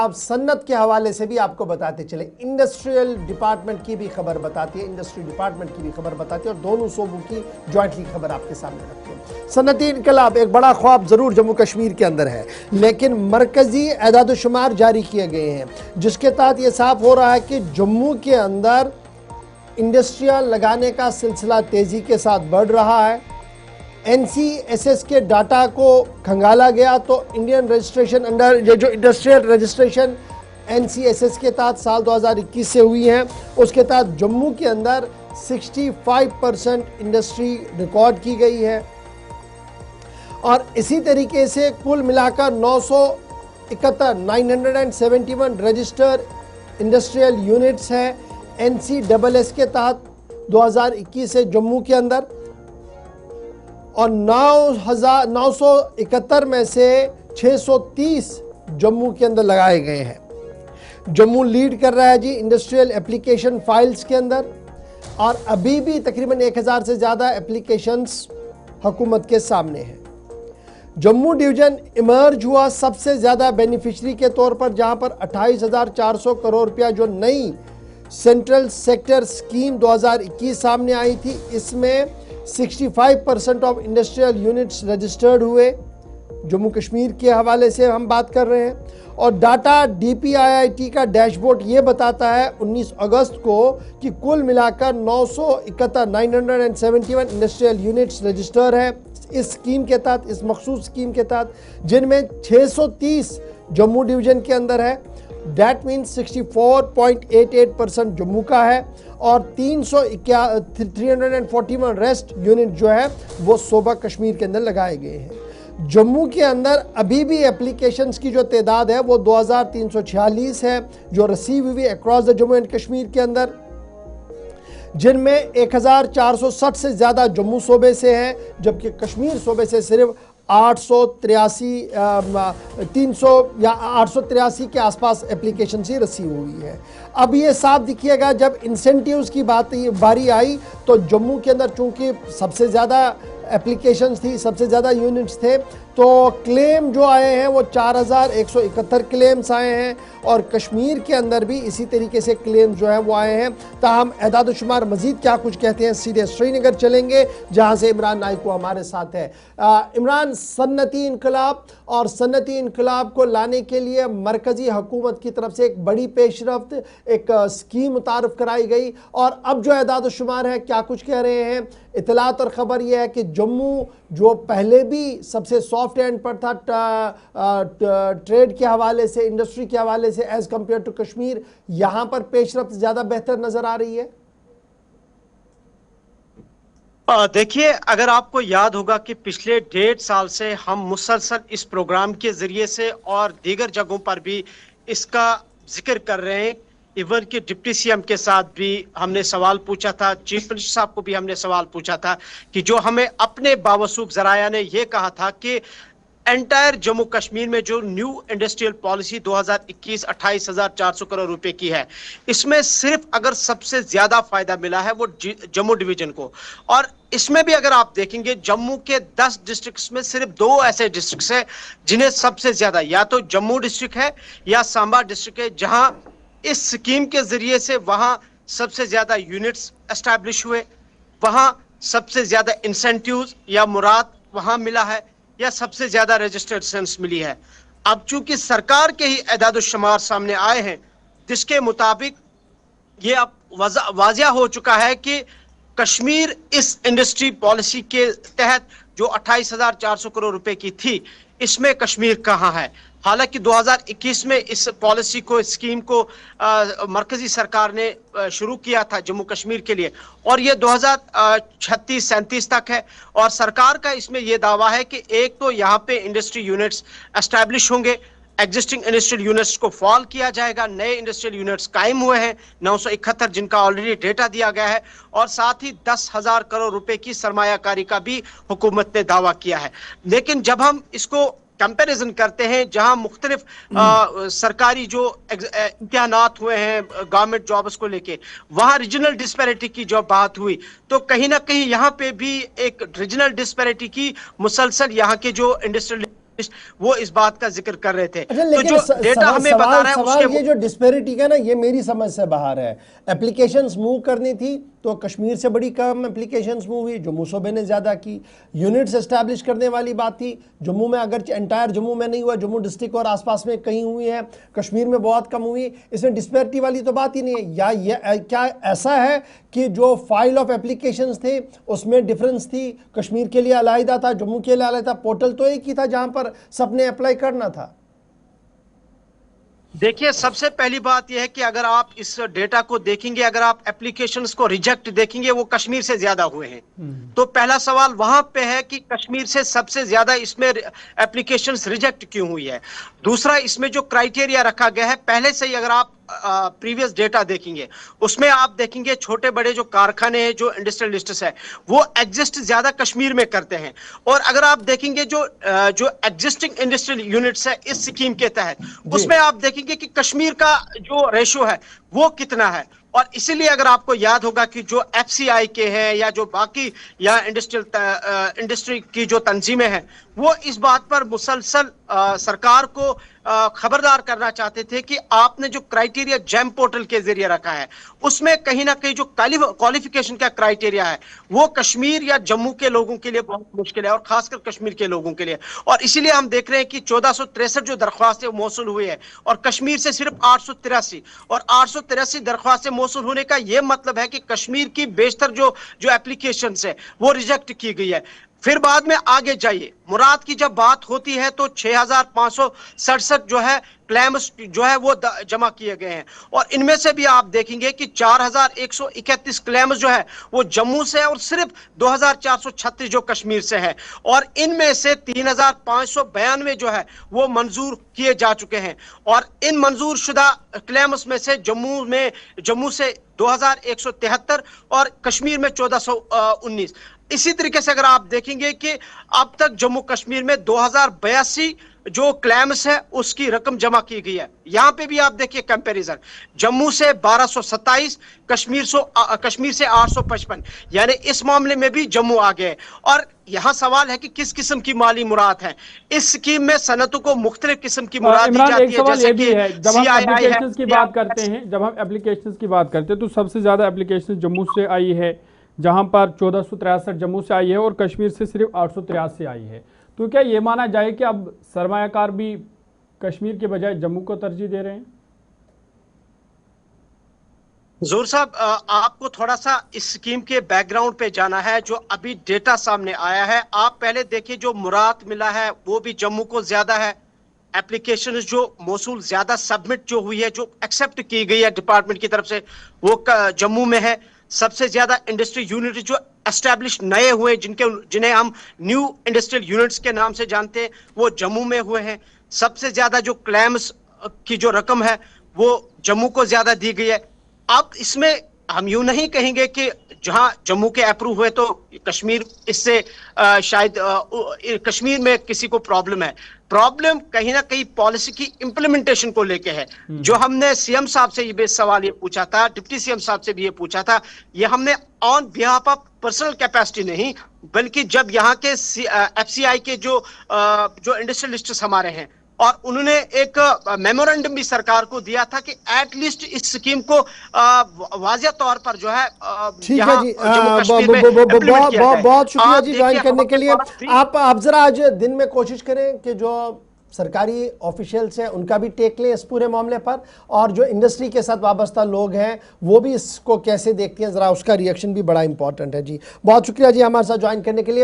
آپ صنعت کے حوالے سے بھی آپ کو بتاتے چلے، انڈسٹریل ڈپارٹمنٹ کی بھی خبر بتاتی ہے، انڈسٹری ڈپارٹمنٹ کی بھی خبر بتاتی ہے، اور دونوں صوبوں کی جوائنٹلی خبر آپ کے سامنے رکھتے ہیں۔ صنعتی انقلاب ایک بڑا خواب ضرور جموں کشمیر کے اندر ہے، لیکن مرکزی اعداد و شمار جاری کیے گئے ہیں جس کے تحت یہ صاف ہو رہا ہے کہ جموں کے اندر انڈسٹریاں لگانے کا سلسلہ تیزی کے ساتھ بڑھ رہا ہے۔ این سی ایس ایس کے ڈاٹا کو کھنگالا گیا تو انڈین رجسٹریشن انڈر جو industrial registration N C S S کے تحت سال 2021 سے ہوئی ہیں، اس کے تحت جموں کے اندر 65% انڈسٹری ریکارڈ کی گئی ہے، اور اسی طریقے سے کل ملا کر 971 رجسٹر انڈسٹریل یونٹس ہیں این سی ڈبل ایس کے تحت 2021 سے جموں کے اندر، اور 971 میں سے 630 جموں کے اندر لگائے گئے ہیں۔ جموں لیڈ کر رہا ہے جی انڈسٹریل اپلیکیشن فائلز کے اندر، اور ابھی بھی تقریباً 1000 سے زیادہ اپلیکیشنز حکومت کے سامنے ہیں۔ جموں ڈویژن ایمرج ہوا سب سے زیادہ بینیفیشری کے طور پر، جہاں پر 28,400 کروڑ روپیہ جو نئی سینٹرل سیکٹر سکیم 2021 سامنے آئی تھی، اس میں 65% آف انڈسٹریل یونٹس رجسٹرڈ ہوئے۔ جموں کشمیر کے حوالے سے ہم بات کر رہے ہیں، اور data D P I I T کا ڈیش بورڈ یہ بتاتا ہے 19 اگست کو کہ کل ملا کر 971 انڈسٹریل یونٹس رجسٹر ہیں اس سکیم کے تحت، اس مخصوص سکیم کے تحت، جن میں 630 جموں ڈویژن کے اندر ہے۔ دیٹ مینس 64.88% جموں کا ہے، اور 341 ریسٹ یونٹ جو ہے وہ صوبہ کشمیر کے اندر لگائے گئے ہیں۔ جموں کے اندر ابھی بھی اپلیکیشنز کی جو تعداد ہے وہ 2346 ہے جو ریسیو ہوئی across the Jammu and Kashmir کے اندر، جن میں 1460 سے زیادہ جموں صوبے سے ہیں، جبکہ کشمیر صوبے سے صرف 883 کے آس پاس اپلیکیشن سے رسیو ہوئی ہے۔ اب یہ صاف دکھئے گا جب انسینٹیوز کی باری آئی تو جموں کے اندر چونکہ سب سے زیادہ اپلیکیشنز تھی، سب سے زیادہ یونٹس تھے، تو کلیم جو آئے ہیں وہ 4171 کلیمز آئے ہیں، اور کشمیر کے اندر بھی اسی طریقے سے کلیم جو ہیں وہ آئے ہیں۔ تاہم اعداد و شمار مزید کیا کچھ کہتے ہیں، سیدھے سری نگر چلیں گے جہاں سے عمران نائکو ہمارے ساتھ ہے۔ عمران، صنعتی انقلاب اور صنعتی انقلاب کو لانے کے لیے مرکزی حکومت کی طرف سے ایک بڑی پیش رفت، ایک سکیم متعارف کرائی گئی، اور اب جو اعداد و شمار ہے کیا کچھ کہہ رہے ہیں؟ اطلاعات اور خبر یہ ہے کہ جموں جو پہلے بھی سب سے سافٹ اینڈ پر تھا ٹریڈ کے حوالے سے، انڈسٹری کے حوالے سے ایز کمپیئر ٹو کشمیر، یہاں پر پیش رفت زیادہ بہتر نظر آ رہی ہے؟ دیکھیے، اگر آپ کو یاد ہوگا کہ پچھلے 1.5 سال سے ہم مسلسل اس پروگرام کے ذریعے سے اور دیگر جگہوں پر بھی اس کا ذکر کر رہے ہیں، ایون کہ ڈپٹی سی ایم کے ساتھ بھی ہم نے سوال پوچھا تھا، چیف منسٹر صاحب کو بھی ہم نے سوال پوچھا تھا کہ جو ہمیں اپنے باوثوق ذرائع نے یہ کہا تھا کہ انٹائر جموں کشمیر میں جو نیو انڈسٹریل پالیسی 2021 28,400 کروڑ روپے کی ہے، اس میں صرف اگر سب سے زیادہ فائدہ ملا ہے وہ جموں ڈویژن کو، اور اس میں بھی اگر آپ دیکھیں گے جموں کے 10 ڈسٹرکٹس میں صرف 2 ایسے ڈسٹرکٹس ہیں جنہیں سب سے زیادہ یا تو جموں ڈسٹرکٹ ہے یا سامبا ڈسٹرکٹ ہے، جہاں اس سکیم کے ذریعے سے وہاں سب سے زیادہ یونٹس اسٹیبلش ہوئے، وہاں سب سے زیادہ انسینٹیوز یا مراد وہاں ملا ہے، یا سب سے زیادہ رجسٹرڈ سینس ملی ہے۔ اب چونکہ سرکار کے ہی اعداد و شمار سامنے آئے ہیں جس کے مطابق یہ اب واضح ہو چکا ہے کہ کشمیر اس انڈسٹری پالیسی کے تحت جو 28,400 کروڑ روپے کی تھی، اس میں کشمیر کہاں ہے؟ حالانکہ 2021 میں اس پالیسی کو، اس اسکیم کو مرکزی سرکار نے شروع کیا تھا جموں کشمیر کے لیے، اور یہ 2036-37 تک ہے، اور سرکار کا اس میں یہ دعویٰ ہے کہ ایک تو یہاں پہ انڈسٹری یونٹس اسٹیبلش ہوں گے، ایگزسٹنگ انڈسٹریل یونٹس کو فال کیا جائے گا، نئے انڈسٹریل یونٹس قائم ہوئے ہیں 971 جن کا آلریڈی ڈیٹا دیا گیا ہے، اور ساتھ ہی 10,000 کروڑ روپے کی سرمایہ کاری کا بھی حکومت نے دعویٰ کیا ہے۔ لیکن جب ہم اس کو کمپیریزن کرتے ہیں جہاں مختلف سرکاری جو امتحانات ہوئے ہیں گورنمنٹ جابس کو لے کے، وہاں ریجنل ڈسپیرٹی کی جو بات ہوئی تو کہیں نہ کہیں یہاں پہ بھی ایک ریجنل ڈسپیرٹی کی مسلسل یہاں کے جو انڈسٹریل وہ اس بات کا ذکر کر رہے تھے. اچھا، تو لیکن جو ڈیٹا ہمیں بتا رہا ہے اس سوال کے یہ جو ڈسپیرٹی کا نا، یہ میری سمجھ سے باہر ہے. اپلیکیشنز موو کرنی تھی تو کشمیر سے بڑی کم اپلیکیشنز موو ہوئی، جموں صوبے نے زیادہ کی. یونٹس اسٹیبلش کرنے والی بات تھی، جموں میں اگرچہ انٹائر جموں میں نہیں ہوا، جموں ڈسٹرکٹ اور آس پاس میں کہیں ہوئی ہے، کشمیر میں بہت کم ہوئی. اس میں ڈسپیرٹی والی تو بات ہی نہیں ہے. یا یہ کیا ایسا ہے کہ جو فائل آف اپلیکیشنز تھے اس میں ڈفرنس تھی، کشمیر کے لیے علیحدہ تھا، جموں کے لیے علیحدہ تھا، پورٹل تو ایک ہی تھا جہاں پر سب نے اپلائی کرنا تھا؟ دیکھیے، سب سے پہلی بات یہ ہے کہ اگر آپ اس ڈیٹا کو دیکھیں گے، اگر آپ اپلیکیشنز کو ریجیکٹ دیکھیں گے، وہ کشمیر سے زیادہ ہوئے ہیں. تو پہلا سوال وہاں پہ ہے کہ کشمیر سے سب سے زیادہ اس میں اپلیکیشنز ریجیکٹ کیوں ہوئی ہے. دوسرا، اس میں جو کرائیٹیریا رکھا گیا ہے، پہلے سے ہی اگر آپ پریویس ڈیٹا دیکھیں گے، اس میں آپ دیکھیں گے چھوٹے بڑے جو کارخانے ہیں، جو انڈسٹریلسٹس ہے، وہ ایگزسٹ زیادہ کشمیر میں کرتے ہیں. اور اگر آپ دیکھیں گے جو ایگزسٹنگ انڈسٹریل یونٹس ہے اس سکیم کے تحت، اس میں آپ دیکھیں گے کہ کشمیر کا جو ریشو ہے وہ کتنا ہے. اور اسی لیے اگر آپ کو یاد ہوگا کہ جو ایف سی آئی کے ہیں یا جو باقی یا انڈسٹری کی جو تنظیمیں ہیں، وہ اس بات پر مسلسل سرکار کو خبردار کرنا چاہتے تھے کہ آپ نے جو کرائیٹیریا جیم پورٹل کے ذریعے رکھا ہے، اس میں کہیں نہ کہیں جو کوالیفیکیشن کا کرائیٹیریا ہے وہ کشمیر یا جموں کے لوگوں کے لیے بہت مشکل ہے، اور خاص کر کشمیر کے لوگوں کے لیے. اور اسی لیے ہم دیکھ رہے ہیں کہ 1463 جو درخواستیں موصول ہوئی ہے، اور کشمیر سے صرف 883، اور 883 درخواستیں موصول ہونے کا یہ مطلب ہے کہ کشمیر کی بیشتر جو اپلیکیشنز ہے وہ ریجیکٹ کی گئی ہے. پھر بعد میں آگے جائیے، مراد کی جب بات ہوتی ہے تو 6567 جو ہے کلیمز جو ہے وہ جمع کیے گئے ہیں. اور ان میں سے بھی آپ دیکھیں گے کہ 4131 کلیمز جو ہے وہ جموں سے، اور صرف 2436 جو کشمیر سے ہے. اور ان میں سے 3592 جو ہے وہ منظور کیے جا چکے ہیں. اور ان منظور شدہ کلیمز میں سے جموں سے 2173 اور کشمیر میں 1419. اسی طریقے سے اگر آپ دیکھیں گے کہ اب تک جموں کشمیر میں 2082 جو کلیمز ہے اس کی رقم جمع کی گئی ہے. یہاں پہ بھی آپ دیکھیے کمپیریزن، جموں سے 1227، کشمیر سے 855، یعنی اس معاملے میں بھی جموں آگے ہے. اور یہاں سوال ہے کہ کس قسم کی مالی مراد ہے. اس سکیم میں صنعتوں کو مختلف قسم کی مراد دی عمران، ایک جاتی ہے، سوال یہ جیسے بھی کہ ہے، جب ہم CII ہے. اپلیکیشنز کی بات کرتے ہیں تو سب سے زیادہ اپلیکیشن جموں سے آئی ہے، جہاں پر 1463 جموں سے آئی ہے، اور کشمیر سے صرف 883 آئی ہے. تو کیا یہ مانا جائے کہ اب سرمایہ کار بھی کشمیر کے بجائے جموں کو ترجیح دے رہے ہیں؟ ظہور صاحب، آپ کو تھوڑا سا اس سکیم کے بیک گراؤنڈ پہ جانا ہے. جو ابھی ڈیٹا سامنے آیا ہے، آپ پہلے دیکھیں، جو مراد ملا ہے وہ بھی جموں کو زیادہ ہے. اپلیکیشن جو موصول زیادہ سبمٹ جو ہوئی ہے، جو ایکسیپٹ کی گئی ہے ڈپارٹمنٹ کی طرف سے، وہ جموں میں ہے. سب سے زیادہ انڈسٹری یونٹ جو اسٹیبلش نئے ہوئے، جنہیں ہم نیو انڈسٹریل یونٹس کے نام سے جانتے ہیں، وہ جموں میں ہوئے ہیں. سب سے زیادہ جو کلیمز کی جو رقم ہے وہ جموں کو زیادہ دی گئی ہے. اب اس میں ہم یوں نہیں کہیں گے کہ جہاں جموں کے اپروو ہوئے تو کشمیر اس سے شاید کشمیر میں کسی کو پرابلم ہے. پرابلم کہیں نہ کہیں پالیسی کی امپلیمنٹیشن کو لے کے ہے. جو ہم نے سی ایم صاحب سے یہ سوال یہ پوچھا تھا، ڈپٹی سی ایم صاحب سے بھی یہ پوچھا تھا، یہ ہم نے آن بیہاف آف پرسنل کیپیسٹی نہیں، بلکہ جب یہاں کے ایف سی آئی کے جو انڈسٹریلسٹس ہمارے ہیں، اور انہوں نے ایک میمورنڈم بھی سرکار کو دیا تھا کہ ایٹ لیسٹ اس سکیم کو واضح طور پر جو ہے ٹھیک ہے جی، بہت شکریہ جی جوائن کرنے کے لیے. آپ ذرا آج دن میں کوشش کریں کہ جو سرکاری آفیشیلز ہیں ان کا بھی ٹیک لیں اس پورے معاملے پر، اور جو انڈسٹری کے ساتھ وابستہ لوگ ہیں وہ بھی اس کو کیسے دیکھتے ہیں، ذرا اس کا ریئیکشن بھی بڑا امپورٹنٹ ہے. جی بہت شکریہ جی ہمارے ساتھ جوائن کرنے کے لیے.